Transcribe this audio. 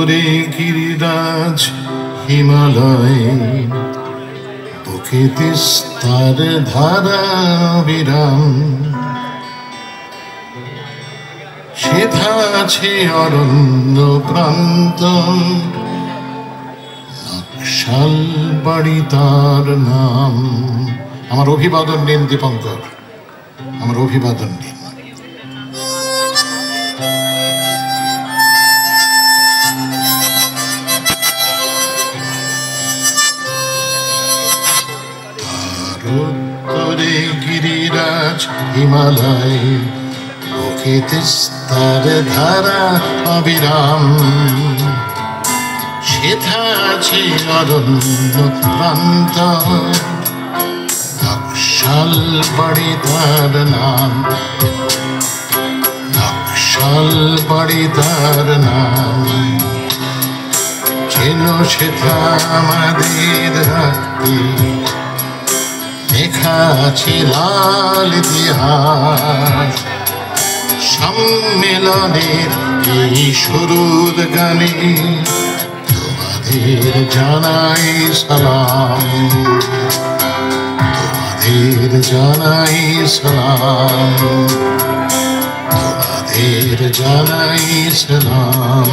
উত্তরে গিরিরাজ হিমালয়, বুকে তিস্তার ধারা বিরাম, সেথা আছে অরণ্য প্রান্ত, নকশাল বাড়ি তার নাম। আমার অভিবাদন নিন দীপঙ্কর, আমার অভিবাদন নিন। উত্তরে গিরিরাজ হিমালয়, বুকে তিস্তার ধারা অবিরাম, সেথা আছে অরণ্য প্রান্ত, নকশাল বাড়ি তার নাম, নকশাল বাড়ি তার নাম। চেন সেথা আমাদের রাখতে, লেখা আছে লাল ইতিহাস। সম্মেলনের এই শুরুর গানে তোমাদের জানাই সালাম, তোমাদের জানাই সালাম, তোমাদের জানাই সালাম।